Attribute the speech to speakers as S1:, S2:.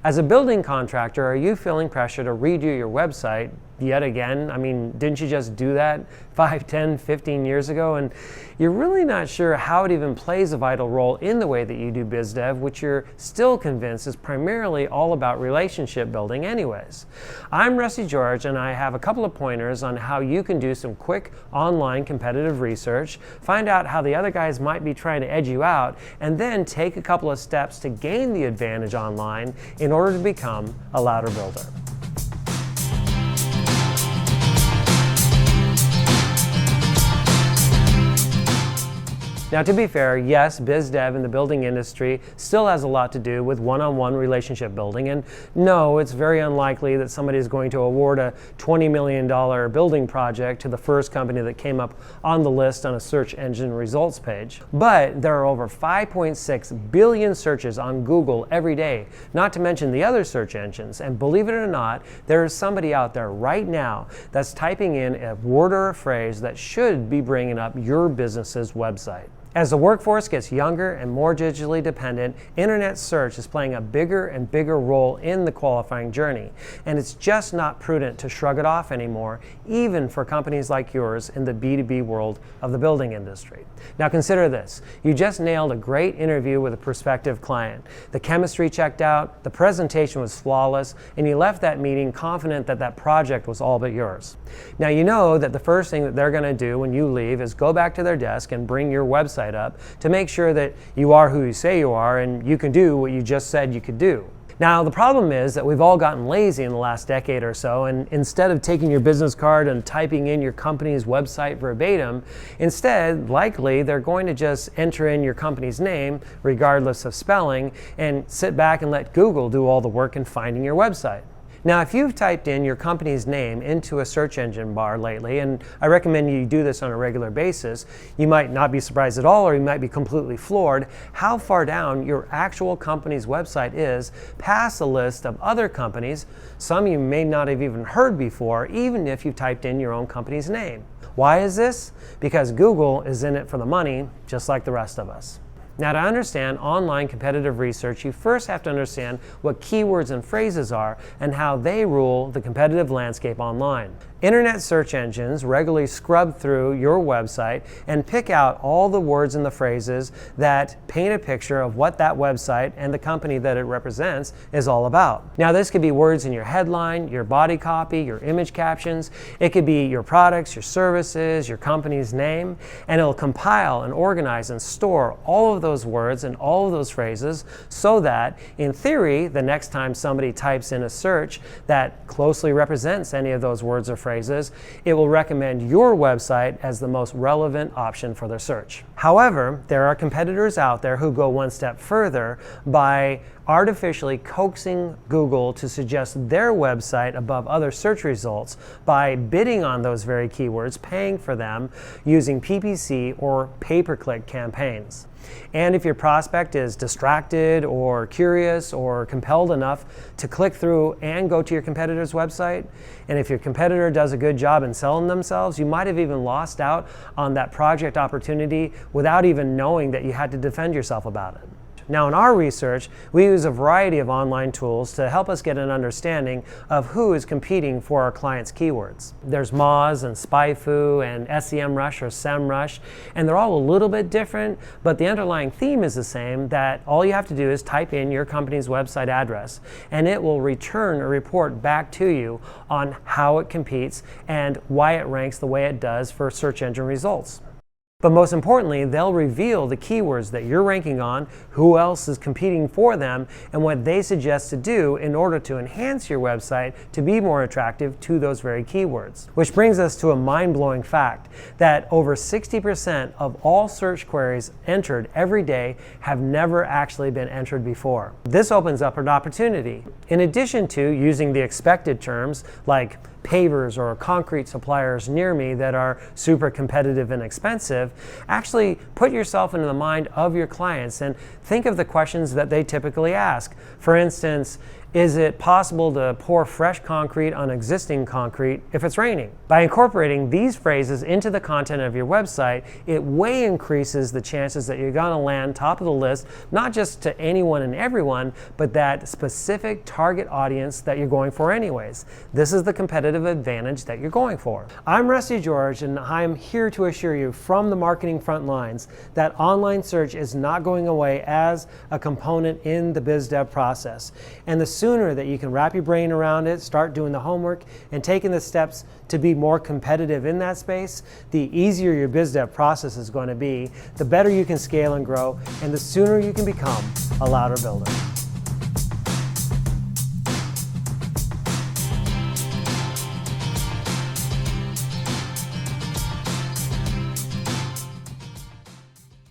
S1: As a building contractor, are you feeling pressure to redo your website yet again? I mean, didn't you just do that 5, 10, 15 years ago? And you're really not sure how it even plays a vital role in the way that you do biz dev, which you're still convinced is primarily all about relationship building anyways. I'm Rusty George, and I have a couple of pointers on how you can do some quick online competitive research, find out how the other guys might be trying to edge you out, and then take a couple of steps to gain the advantage online in order to become a louder builder. Now, to be fair, yes, biz dev in the building industry still has a lot to do with one-on-one relationship building, and no, it's very unlikely that somebody is going to award a $20 million building project to the first company that came up on the list on a search engine results page. But there are over 5.6 billion searches on Google every day, not to mention the other search engines, and believe it or not, there is somebody out there right now that's typing in a word or a phrase that should be bringing up your business's website. As the workforce gets younger and more digitally dependent, internet search is playing a bigger and bigger role in the qualifying journey. And it's just not prudent to shrug it off anymore, even for companies like yours in the B2B world of the building industry. Now consider this. You just nailed a great interview with a prospective client. The chemistry checked out, the presentation was flawless, and you left that meeting confident that that project was all but yours. Now you know that the first thing that they're going to do when you leave is go back to their desk and bring your website up to make sure that you are who you say you are and you can do what you just said you could do. Now, the problem is that we've all gotten lazy in the last decade or so, and instead of taking your business card and typing in your company's website verbatim, instead, likely, they're going to just enter in your company's name, regardless of spelling, and sit back and let Google do all the work in finding your website. Now, if you've typed in your company's name into a search engine bar lately, and I recommend you do this on a regular basis, you might not be surprised at all, or you might be completely floored how far down your actual company's website is past a list of other companies, some you may not have even heard before, even if you typed in your own company's name. Why is this? Because Google is in it for the money, just like the rest of us. Now, to understand online competitive research, you first have to understand what keywords and phrases are and how they rule the competitive landscape online. Internet search engines regularly scrub through your website and pick out all the words and the phrases that paint a picture of what that website and the company that it represents is all about. Now, this could be words in your headline, your body copy, your image captions. It could be your products, your services, your company's name, and it'll compile and organize and store all of those words and all of those phrases so that, in theory, the next time somebody types in a search that closely represents any of those words or phrases, it will recommend your website as the most relevant option for their search. However, there are competitors out there who go one step further by artificially coaxing Google to suggest their website above other search results by bidding on those very keywords, paying for them using PPC or pay-per-click campaigns. And if your prospect is distracted or curious or compelled enough to click through and go to your competitor's website, and if your competitor does a good job in selling themselves, you might have even lost out on that project opportunity without even knowing that you had to defend yourself about it. Now, in our research, we use a variety of online tools to help us get an understanding of who is competing for our clients' keywords. There's Moz and SpyFu and SEMrush or SEMrush, and they're all a little bit different, but the underlying theme is the same, that all you have to do is type in your company's website address, and it will return a report back to you on how it competes and why it ranks the way it does for search engine results. But most importantly, they'll reveal the keywords that you're ranking on, who else is competing for them, and what they suggest to do in order to enhance your website to be more attractive to those very keywords. Which brings us to a mind-blowing fact that over 60% of all search queries entered every day have never actually been entered before. This opens up an opportunity. In addition to using the expected terms like pavers or concrete suppliers near me that are super competitive and expensive, actually put yourself into the mind of your clients and think of the questions that they typically ask. For instance, Is it possible to pour fresh concrete on existing concrete if it's raining? By incorporating these phrases into the content of your website, it way increases the chances that you're going to land top of the list, not just to anyone and everyone, but that specific target audience that you're going for anyways. This is the competitive advantage that you're going for. I'm Rusty George, and I'm here to assure you from the marketing front lines that online search is not going away as a component in the biz dev process. And the sooner that you can wrap your brain around it, start doing the homework, and taking the steps to be more competitive in that space, the easier your biz dev process is going to be, the better you can scale and grow, and the sooner you can become a louder builder.